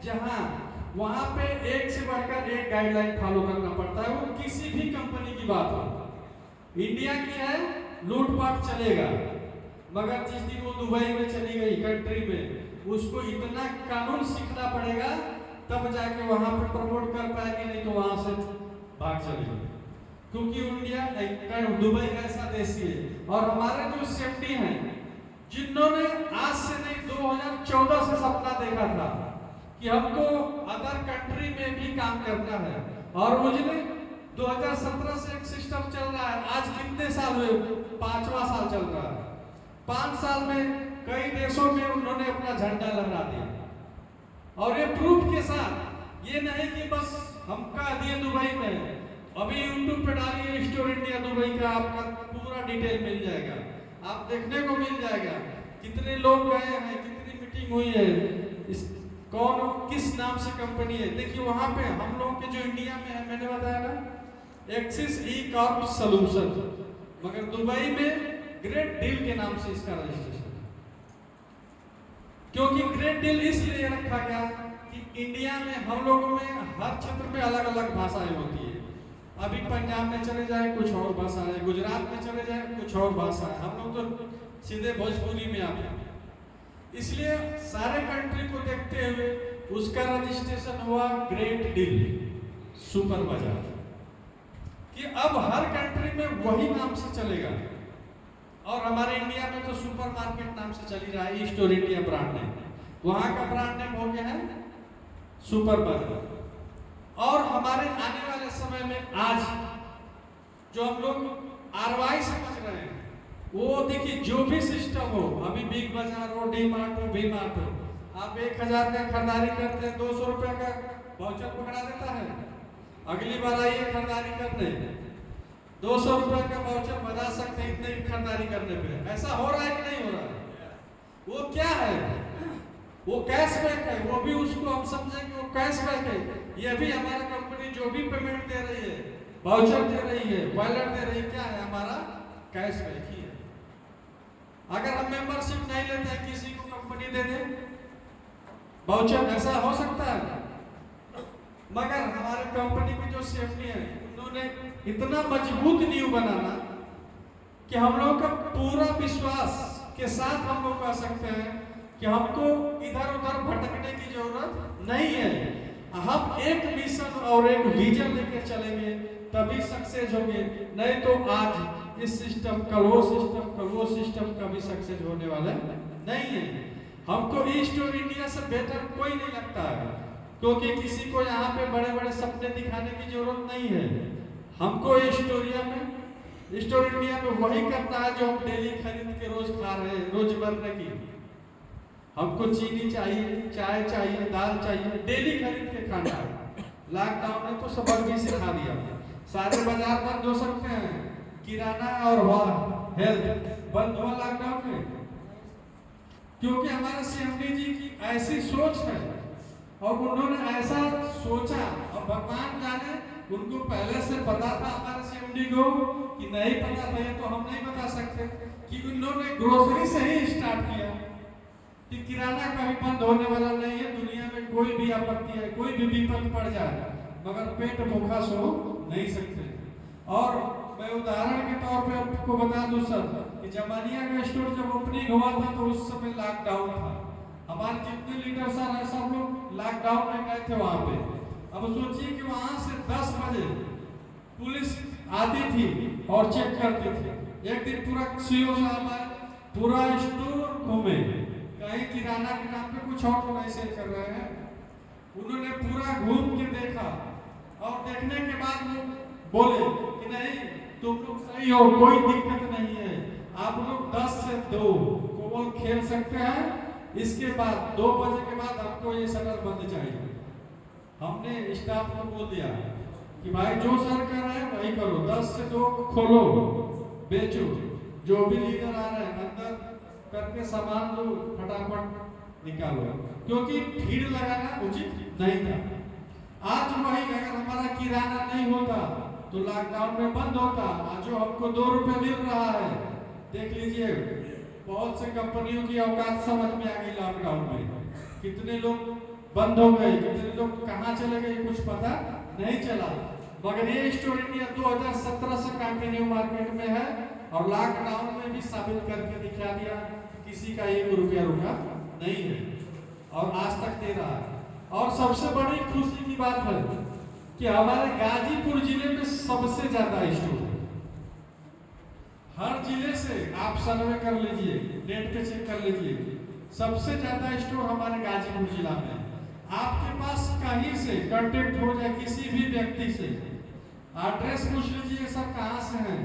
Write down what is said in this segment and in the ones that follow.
जहां वहां पे एक से बढ़कर एक गाइडलाइन फॉलो करना पड़ता है, वो किसी भी कंपनी की बात हो। इंडिया की है, लूटपाट चलेगा, मगर जिस दिन वो दुबई में चली गई कंट्री में, उसको इतना कानून सीखना पड़ेगा तब जाके वहां पे प्रमोट कर पाएगी, नहीं तो वहां से भाग चलेगी। क्योंकि इंडिया दुबई ऐसा देश है। और हमारे जो सेफ्टी हैं, जिन्होंने आज से नहीं 2014 से सपना देखा था कि हमको अदर कंट्री में भी काम करना है, और मुझे 2017 से एक सिस्टम चल रहा है। आज कितने साल हुए? 5वां साल चल रहा है। 5 साल में कई देशों में उन्होंने अपना झंडा लहरा दिया, और ये प्रूफ के साथ। ये नहीं कि बस हम कह दिए दुबई में। अभी यूट्यूब पे डालिए स्टोर इंडिया दुबई का, आपका पूरा डिटेल मिल जाएगा, आप देखने को मिल जाएगा कितने लोग गए हैं, कितनी मीटिंग हुई है, इस कौन किस नाम से कंपनी है। देखिए वहां पे हम लोग के जो इंडिया में है, मैंने बताया ना, एक्सिस ई कॉर्प सॉल्यूशन, मगर दुबई में ग्रेट डील के नाम से इसका रजिस्ट्रेशन। क्योंकि ग्रेट डील इसलिए रखा गया कि इंडिया में हम लोगों में हर क्षेत्र में अलग अलग भाषाएं होती है। अभी पंजाब में चले जाए कुछ और भाषा है, गुजरात में चले जाए कुछ और भाषा है, हम लोग तो सीधे भोजपुरी में आते हैं। इसलिए सारे कंट्री को देखते हुए उसका रजिस्ट्रेशन हुआ ग्रेट डील सुपर बाजार, कि अब हर कंट्री में वही नाम से चलेगा। और हमारे इंडिया में तो सुपर मार्केट नाम से चली रहा है, स्टोर इंडिया ब्रांड नेम, वहां का ब्रांड नेम हो गया है सुपर बाजार। और हमारे आने वाले समय में आज जो हम लोग आरवाई समझ रहे हैं, वो देखिए जो भी सिस्टम हो, अभी बिग बाजार हो, डी मार्ट हो, वी मार्ट हो, आप 1000 का खरीदारी करते हैं, 200 रुपए का वाउचर पकड़ा देता है। अगली बार आइए खरीदारी करने, 200 रुपए का वाउचर बना सकते हैं इतने की खरीदारी करने पे। ऐसा हो रहा है कि नहीं हो रहा है? वो क्या है? वो कैशबैक है। वो भी उसको हम समझें कि वो कैशबैक है। ये भी हमारा कंपनी जो भी पेमेंट दे रही है, वाउचर दे रही है, वॉलेट दे रही है, क्या है? हमारा कैशबैक ही है। अगर हम मेंबरशिप नहीं लेते हैं, किसी को कंपनी दे दे वाउचर, ऐसा हो सकता है? मगर हमारे कंपनी की जो सेफ्टी है, उन्होंने इतना मजबूत नींव बनाना कि हम लोग का पूरा विश्वास के साथ हम लोग कह सकते हैं कि हमको इधर उधर भटकने की जरूरत नहीं है। हम एक मिशन और एक विजन लेकर चलेंगे तभी सक्सेस होंगे, नहीं तो आज इस सिस्टम कल वो सिस्टम, कल वो सिस्टम कभी सक्सेस होने वाला नहीं है। हमको ईस्ट और इंडिया से बेटर कोई नहीं लगता है, क्योंकि किसी को यहाँ पे बड़े बड़े सपने दिखाने की जरूरत नहीं है। हमको स्टोरिया में, स्टोर इंडिया में वही करना है जो हम डेली खरीद के रोज खा रहे हैं, रोजमर्रा की। हमको चीनी चाहिए, चाय चाहिए, दाल चाहिए, डेली खरीद के खाना है। लॉकडाउन ने तो सब भी सिखा दिया, सारे बाजार बंद हो सकते हैं, किराना और हेल्थ बंद हुआ लॉकडाउन में, क्योंकि हमारे सीएमडी जी की ऐसी सोच है और उन्होंने ऐसा सोचा। और भगवान जाने उनको पहले से पता था हमारे सीएमडी को कि नहीं पता था, तो हम नहीं बता सकते कि उन्होंने ग्रोसरी से ही स्टार्ट किया कि किराना कभी बंद होने वाला नहीं है। दुनिया में कोई भी आपत्ति है, कोई भी विपत्ति पड़ जाए, मगर पेट भूखा सो नहीं सकते। और मैं उदाहरण के तौर पे आपको बता दूं सर कि जमानिया का स्टोर जब ओपनिंग हुआ था तो उस समय लॉकडाउन था। हमारे जितने लीडर सर है सब लोग लॉकडाउन में गए थे वहां पे। अब सोचिए कि वहां से 10 बजे पुलिस आती थी और चेक करती थी। एक दिन पूरा सीओ साहब आए, पूरा स्टोर घूमे, कहीं किराना के नाम पे कुछ और तो नहीं सेल कर रहे हैं। उन्होंने पूरा घूम के देखा और देखने के बाद वो बोले कि नहीं तुम लोग सही हो, कोई दिक्कत नहीं है, आप लोग 10 से 2 कोबल खेल सकते हैं, इसके बाद 2 बजे के बाद आपको ये शटर बंद चाहिए। हमने स्टाफ को बोल दिया कि भाई जो सर कर रहे हैं वही करो, 10 से 2 खोलो, बेचो, जो भी लीडर आ रहे हैं अंदर करके सामान लो, फटाफट निकालो, क्योंकि भीड़ लगाना उचित नहीं था। आज वही अगर हमारा किराना नहीं होता तो लॉकडाउन में बंद होता। आज जो हमको 2 रुपए मिल रहा है, देख लीजिए बहुत से कंपनियों की औकात समझ में आ गई लॉकडाउन में। कितने लोग बंद हो गई, कितने लोग कहाँ चले गए कुछ पता नहीं चला। मगर ये स्टोर इंडिया 2017 से कंटिन्यू मार्केट में है और लॉकडाउन में भी साबित करके दिखा दिया किसी का 1 रुपया रुका नहीं है और आज तक दे रहा है। और सबसे बड़ी खुशी की बात है कि हमारे गाजीपुर जिले में सबसे ज्यादा स्टोर है। हर जिले से आप सर्वे कर लीजिए, नेट पे चेक कर लीजिए, सबसे ज्यादा स्टोर हमारे गाजीपुर जिला में। आपके पास कहीं से कांटेक्ट हो जाए किसी भी व्यक्ति से, एड्रेस पूछ लीजिए सर कहाँ से हैं,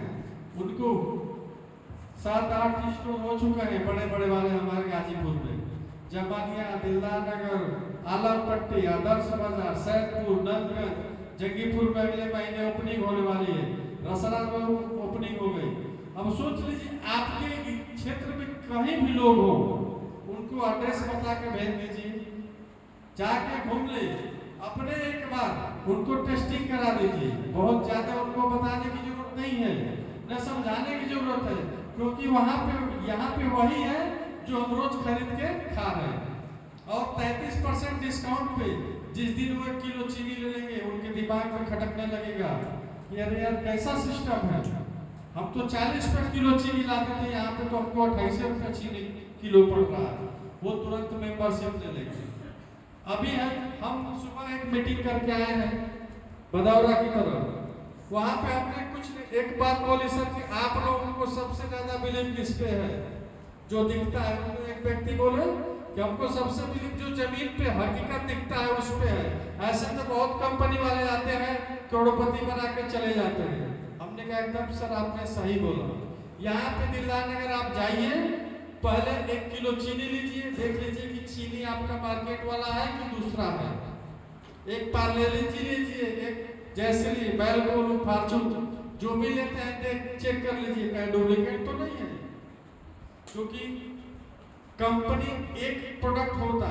उनको 7-8 स्टोर हो चुका है बड़े बड़े वाले हमारे गाजीपुर में। जमानिया, दिलदार नगर, आलमपट्टी, आदर्श बाजार, सैदपुर, नंदगंज, जंगीपुर में अगले महीने ओपनिंग होने वाली है, रसरा में ओपनिंग हो गई। अब सोच लीजिए आपके क्षेत्र में कहीं भी लोग हो, उनको एड्रेस बता के भेज दीजिए, जाके घूम ले, अपने एक बार उनको टेस्टिंग करा दीजिए। बहुत ज्यादा उनको बताने की जरूरत नहीं है, न समझाने की जरूरत है, क्योंकि वहाँ पे यहाँ पे वही है जो हम रोज खरीद के खा रहे हैं। और 33% डिस्काउंट पे जिस दिन वो 1 किलो चीनी ले लेंगे उनके दिमाग में खटकने लगेगा कि अरे यार कैसा सिस्टम है, हम तो 40 रुपये किलो चीनी लाते थे, यहाँ पे तो हमको 28 रुपये चीनी किलो पड़ रहा है। वो तुरंत मेंबरशिप ले लेंगे। अभी हम सुबह एक मीटिंग करके आए हैं बदौरा की तरफ, वहाँ पे हमने कुछ एक बात बोली सर कि आप लोगों को सबसे ज्यादा बिलीव किस पे है, जो दिखता है। तो एक व्यक्ति बोले कि हमको सबसे बिलीव जो जमीन पे हकीकत दिखता है उस पे है। ऐसे तो बहुत कंपनी वाले आते हैं करोड़पति बना के चले जाते हैं। हमने कहा एकदम सर आपने सही बोला। यहाँ पे दिलदार नगर आप जाइए, पहले 1 किलो चीनी लीजिए, देख लीजिए कि चीनी आपका मार्केट वाला है कि दूसरा है। एक पार्ले लीजिए, एक जैसली, बैलगोल, फॉर्चून जो भी लेते हैं देख चेक कर लीजिए कहीं डुप्लीकेट तो नहीं है। क्योंकि कंपनी एक प्रोडक्ट होता,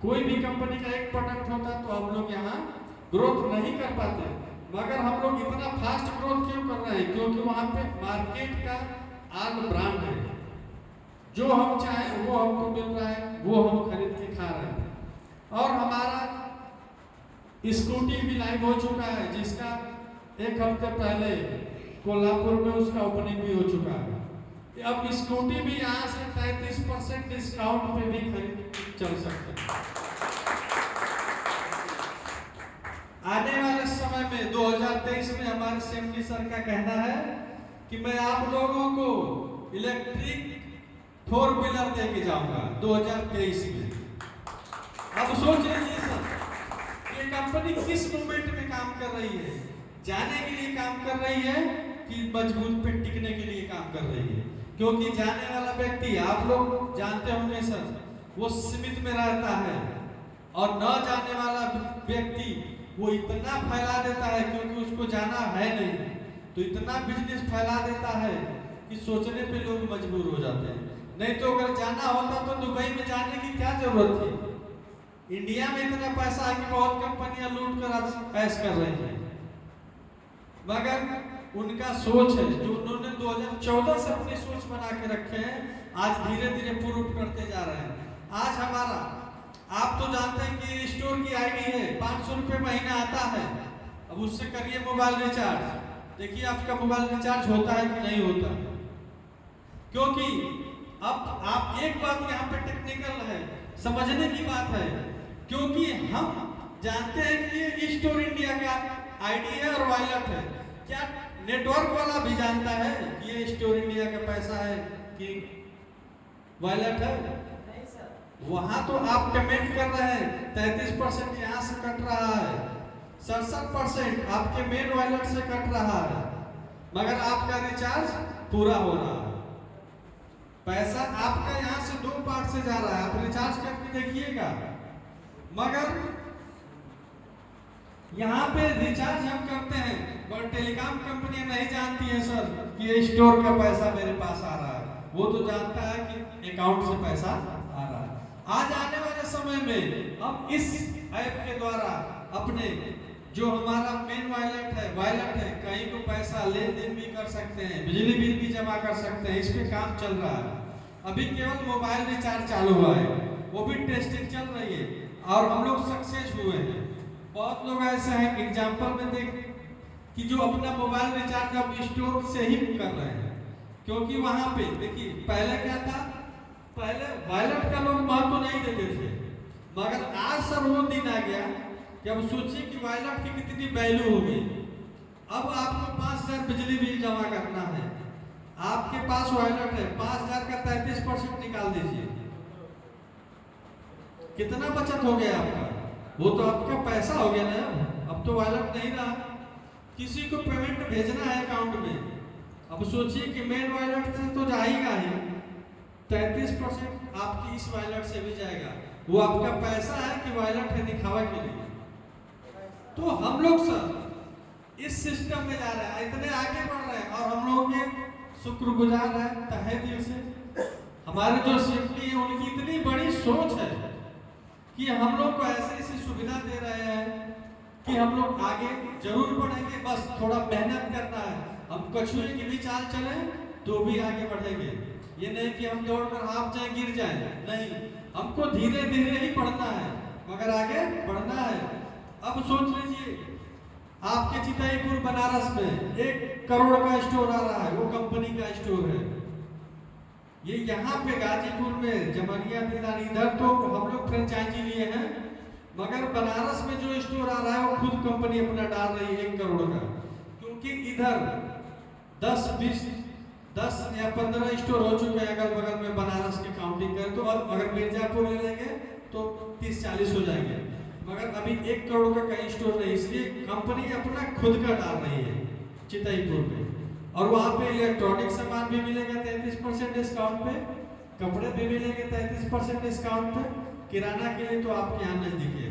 कोई भी कंपनी का एक प्रोडक्ट होता तो हम लोग यहाँ ग्रोथ नहीं कर पाते। मगर हम लोग इतना फास्ट ग्रोथ क्यों कर रहे हैं? क्योंकि वहाँ पे मार्केट का आग ब्रांड है, जो हम चाहें वो हमको मिल रहा है, वो हम खरीद के खा रहे हैं। और हमारा स्कूटी भी लाइव हो चुका है, जिसका 1 हफ्ते पहले कोल्हापुर में उसका ओपनिंग भी हो चुका है। अब स्कूटी भी यहाँ से 33% डिस्काउंट पे भी खरीद चल सकते हैं। आने वाले समय में 2023 में हमारे सीएमडी सर का कहना है कि मैं आप लोगों को इलेक्ट्रिक 4 व्हीलर दे के जाऊंगा 2023 में। अब सोच लीजिए सर, ये कंपनी किस मूवमेंट में काम कर रही है? जाने के लिए काम कर रही है कि मजबूत पे टिकने के लिए काम कर रही है? क्योंकि जाने वाला व्यक्ति आप लोग जानते होंगे सर, वो सीमित में रहता है, और न जाने वाला व्यक्ति वो इतना फैला देता है क्योंकि उसको जाना है नहीं, तो इतना बिजनेस फैला देता है कि सोचने पे लोग मजबूर हो जाते हैं। नहीं तो अगर जाना होता तो दुबई में जाने की क्या जरूरत थी? इंडिया में इतना पैसा है कि बहुत कंपनियां लूट कर ऐश कर रही हैं। मगर उनका सोच है जो उन्होंने 2014 से अपनी सोच बना के रखे हैं, आज धीरे धीरे प्रूव करते जा रहे हैं। आज हमारा, आप तो जानते हैं कि स्टोर की आईडी है, 500 रुपये महीना आता है। अब उससे करिए मोबाइल रिचार्ज, देखिए आपका मोबाइल रिचार्ज होता है कि नहीं होता। क्योंकि अब आप एक बात यहाँ पे टेक्निकल है, समझने की बात है, क्योंकि हम जानते हैं कि ये स्टोर इंडिया का आईडी है और वॉलेट है। क्या नेटवर्क वाला भी जानता है कि ये स्टोर इंडिया का पैसा है कि वॉलेट है? नहीं सर। वहां तो आप पेमेंट कर रहे हैं, 33% यहाँ से कट रहा है, 67% आपके मेन वॉलेट से कट रहा है, मगर आपका रिचार्ज पूरा हो रहा है। पैसा आपका यहाँ से 2 पार्ट से जा रहा है, आप रिचार्ज करके देखिएगा। मगर यहाँ पे रिचार्ज हम करते हैं, पर टेलीकॉम कंपनी नहीं जानती है सर कि ये स्टोर का पैसा मेरे पास आ रहा है। वो तो जानता है कि अकाउंट से पैसा आ रहा है। आज आने वाले समय में हम इस ऐप के द्वारा अपने जो हमारा मेन वॉलेट है, कहीं को पैसा लेन देन भी कर सकते हैं, बिजली बिल भी जमा कर सकते हैं। इस पे काम चल रहा है। अभी केवल मोबाइल रिचार्ज चालू हुआ है, वो भी टेस्टिंग चल रही है। और हम लोग सक्सेस हुए हैं। बहुत लोग ऐसे हैं, एग्जाम्पल में देख कि जो अपना मोबाइल रिचार्ज अब स्टोर से ही कर रहे हैं, क्योंकि वहां पे देखिए पहले क्या था, पहले वॉलेट का लोग महत्व नहीं देते थे, मगर आज सर वो दिन आ गया कि अब सोचिए कि वॉलेट की कितनी वैल्यू हो गई। अब आपको 5,000 बिजली बिल जमा करना है, आपके पास वॉलेट है, 5,000 का 33% निकाल दीजिए, कितना बचत हो गया आपका? वो तो आपका पैसा हो गया ना, अब तो वॉलेट नहीं रहा। किसी को पेमेंट भेजना है अकाउंट में, अब सोचिए कि मेन वॉलेट से तो जाएगा ही, 33% आपकी इस वॉलेट से भी जाएगा। वो आपका पैसा है कि वॉलेट है दिखावा के लिए? तो हम लोग सर इस सिस्टम में जा रहे हैं, इतने आगे बढ़ रहे हैं, और हम लोग के शुक्रगुजार है तहे दिल से। हमारे जो सेफ्टी है उनकी इतनी बड़ी सोच है कि हम लोग को ऐसे ऐसी सुविधा दे रहे हैं कि हम लोग आगे जरूर बढ़ेंगे, बस थोड़ा मेहनत करना है। हम कछुए की भी चाल चलें तो भी आगे बढ़ेंगे, ये नहीं कि हम दौड़कर हाफ जाए गिर जाए, नहीं, हमको धीरे धीरे ही बढ़ना है, मगर आगे बढ़ना है। अब सोच लीजिए आपके चितईपुर बनारस में 1 करोड़ का स्टोर आ रहा है, वो कंपनी का स्टोर है। ये यहाँ पे गाजीपुर में जमनिया दीदार इधर तो हम लोग फ्रेंचाइजी लिए हैं, मगर बनारस में जो स्टोर आ रहा है वो खुद कंपनी अपना डाल रही है 1 करोड़ का, क्योंकि इधर 10, 20, 10 या 15 स्टोर हो चुके हैं अगल बगल में बनारस के काउंटिंग करें तो। अगर मिर्जापुर ले लेंगे तो 30-40 हो जाएंगे, मगर अभी 1 करोड़ का कहीं स्टोर नहीं, इसलिए कंपनी अपना खुद का डाल रही है चितईपुर में। और वहाँ पे इलेक्ट्रॉनिक सामान भी मिलेगा 33% डिस्काउंट पे, कपड़े भी मिलेंगे 33% डिस्काउंट पे, किराना के लिए तो आपके यहाँ नजदीक है।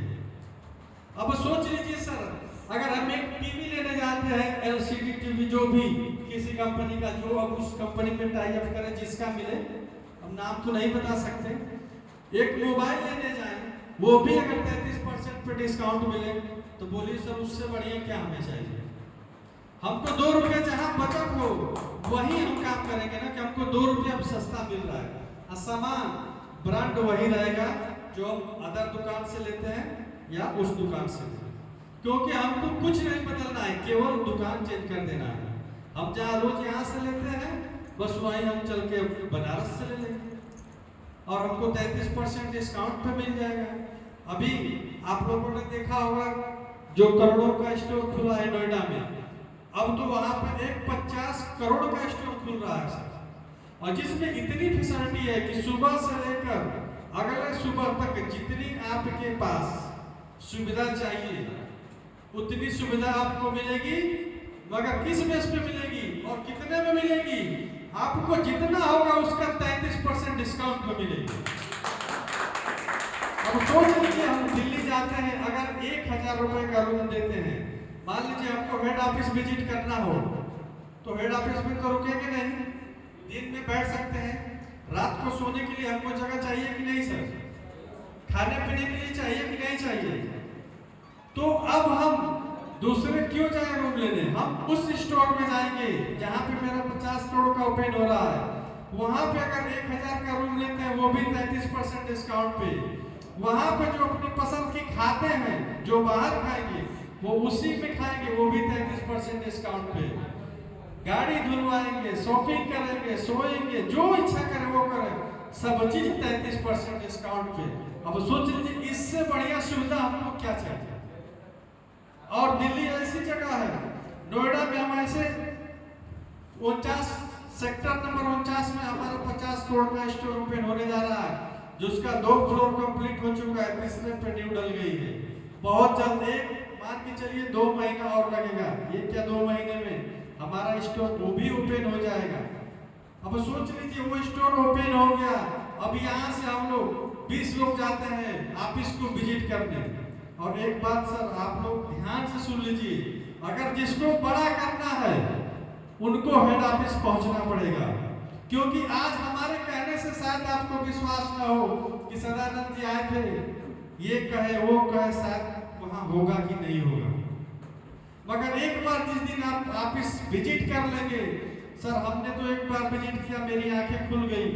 अब सोच लीजिए सर, अगर हम एक टीवी लेने जाते हैं, LCD टीवी जो भी किसी कंपनी का, जो अब उस कंपनी में टाई अप करें जिसका मिले, हम नाम तो नहीं बता सकते, एक मोबाइल लेने जाए वो भी अगर 33% पे डिस्काउंट मिले तो बोलिए सर उससे बढ़िया क्या हमें चाहिए? हमको 2 रुपये जहाँ बचत हो वही हम काम करेंगे ना, कि हमको 2 रुपये अब सस्ता मिल रहा है, और सामान ब्रांड वही रहेगा जो हम अदर दुकान से लेते हैं या उस दुकान से लेते हैं, क्योंकि हमको कुछ नहीं बदलना है, केवल दुकान चेंज कर देना है। हम जहाँ रोज यहाँ से लेते हैं बस वहीं हम चल के बनारस से ले लेंगे और हमको 33% डिस्काउंट पे मिल जाएगा। अभी आप लोगों ने देखा होगा जो करोड़ों का स्टोर खुला है नोएडा में, अब तो वहां पर एक 50 करोड़ का स्टोर खुल रहा है सर, और जिसमें इतनी फैसिलिटी है कि सुबह से लेकर अगले सुबह तक जितनी आपके पास सुविधा चाहिए उतनी सुविधा आपको मिलेगी, मगर किस बेस पे मिलेगी और कितने में मिलेगी? आपको जितना होगा उसका 33% डिस्काउंट में मिलेगी। अब सोच लीजिए हम दिल्ली जाते हैं, अगर 1,000 रुपए का रूम देते हैं, मान लीजिए आपको हेड ऑफिस विजिट करना हो तो हेड ऑफिस में तो रुकेंगे नहीं, दिन में बैठ सकते हैं, रात को सोने के लिए हमको जगह चाहिए कि नहीं सर? खाने पीने के लिए चाहिए कि नहीं चाहिए? तो अब हम दूसरे क्यों जाए रूम लेने, हम उस स्टोर में जाएंगे जहां पे मेरा 50 करोड़ का ओपन हो रहा है, वहां पे अगर 1,000 का रूम लेते हैं वो भी 33% डिस्काउंट पे, वहां पे जो अपनी पसंद की खाते हैं, जो बाहर खाएंगे वो उसी में खाएंगे, वो भी 33% डिस्काउंट पे, गाड़ी धुलवाएंगे, शॉपिंग करेंगे, सोएंगे, जो इच्छा करे वो करें, सब चीज 33% डिस्काउंट पे। अब सोच लीजिए इससे बढ़िया सुविधा हमको क्या चाहिए? और दिल्ली ऐसी जगह है, नोएडा में हम ऐसे 49 सेक्टर नंबर 49 में हमारा 50 करोड़ का स्टोर ओपन होने जा रहा है, जिसका 2 फ्लोर कंप्लीट हो चुका है, तीसरे पे नींव डल गई है। बहुत जल्द, एक मान के चलिए 2 महीना और लगेगा, ये क्या 2 महीने में हमारा स्टोर वो भी ओपन हो जाएगा। अब सोच लीजिए वो स्टोर ओपन हो गया, अब यहाँ से हम लोग 20 लोग जाते हैं ऑफिस को विजिट करने। और एक बात सर आप लोग ध्यान से सुन लीजिए, अगर जिसको बड़ा करना है उनको हेड ऑफिस पहुंचना पड़ेगा, क्योंकि आज हमारे कहने से शायद आपको विश्वास न हो कि सदानंद जी आए थे, ये कहे वो कहे, शायद वहां होगा कि नहीं होगा, मगर एक बार जिस दिन आप ऑफिस विजिट कर लेंगे, सर हमने तो एक बार विजिट किया, मेरी आंखें खुल गई,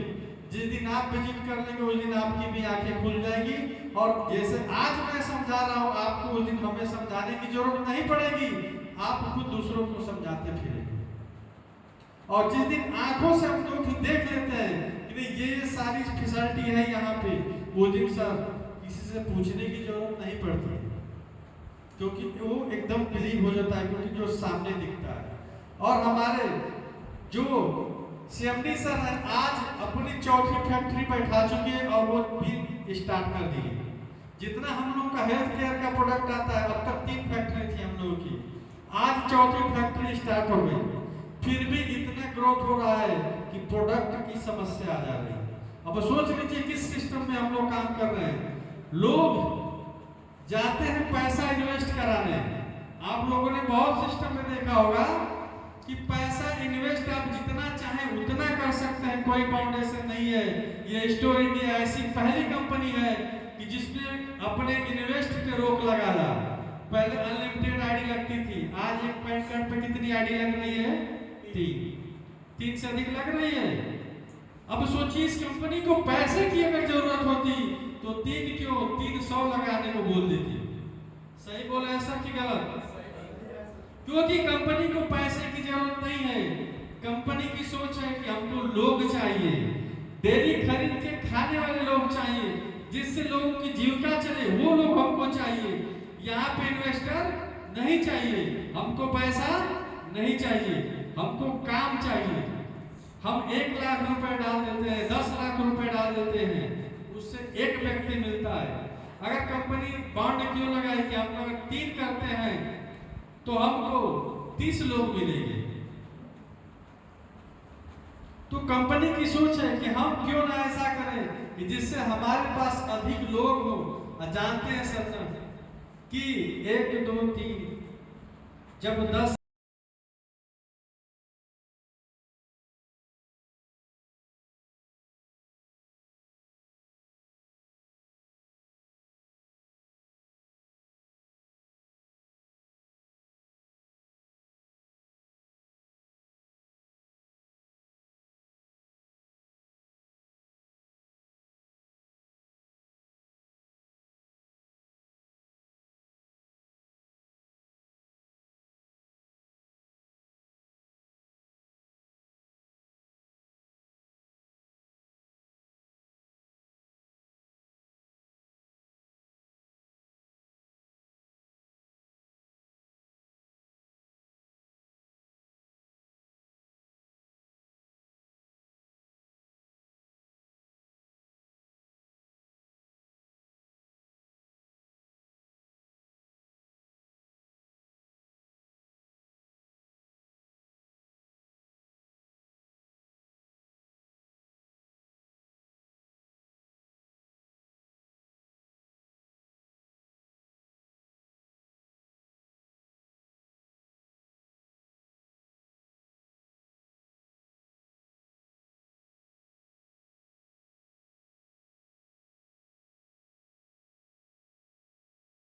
जिस दिन आप विजिट कर लेंगे उस दिन आपकी भी आंखें खुल जाएगी, और जैसे आज मैं समझा रहा हूँ आपको, उस दिन हमें समझाने की जरूरत नहीं पड़ेगी, आप खुद दूसरों को समझाते फिरेंगे। और जिस दिन आंखों से हम लोग देख लेते हैं कि ये सारी फैसिलिटी है यहाँ पे, वो दिन सर किसी से पूछने की जरूरत नहीं पड़ती, क्योंकि वो एकदम बिलीव हो जाता है, क्योंकि जो सामने दिखता है। और हमारे जो सीएमडी सर है आज अपनी चौथी फैक्ट्री बैठा चुके हैं, और वो भी स्टार्ट कर दी है। जितना हम लोग का हेल्थ केयर का प्रोडक्ट आता है, अब तक 3 फैक्ट्री थी हम लोगों की, आज चौथी फैक्ट्री स्टार्ट हो गई। फिर भी इतना ग्रोथ हो रहा है कि प्रोडक्ट की समस्या आ जा रही है। अब सोच लीजिए किस सिस्टम में हम लोग काम कर रहे हैं। लोग जाते हैं पैसा इन्वेस्ट कराने, आप लोगों ने बहुत सिस्टम में देखा होगा कि पैसा इन्वेस्ट आप जितना चाहें उतना कर सकते हैं, कोई बाउंडेशन नहीं है। ये स्टोर इंडिया ऐसी पहली कंपनी है कि जिसने अपने इन्वेस्ट पे रोक लगाया। पहले अनलिमिटेड आईडी लगती थी, आज एक पैन कार्ड पे कितनी आईडी लग रही है? 3 से अधिक लग रही है। अब सोचिए इस कंपनी को पैसे की अगर जरूरत होती तो 3 क्यों 300 लगाने को बोल देती। सही बोला है सर कि गलत? क्योंकि कंपनी को पैसे की जरूरत नहीं है। कंपनी की सोच है कि हमको लोग चाहिए, डेली खरीद के खाने वाले लोग चाहिए, जिससे लोगों की जीविका चले, वो लोग हमको चाहिए। यहाँ पे इन्वेस्टर नहीं चाहिए, हमको पैसा नहीं चाहिए, हमको काम चाहिए। हम 1 लाख रुपए डाल देते हैं, 10 लाख रुपए डाल देते हैं, उससे 1 व्यक्ति मिलता है। अगर कंपनी बॉन्ड क्यों लगाए कि हम अगर 3 करते हैं तो हमको 30 लोग मिलेंगे। तो कंपनी की सोच है कि हम क्यों ना ऐसा करें कि जिससे हमारे पास अधिक लोग हो। जानते हैं सर कि 1 2 3 जब 10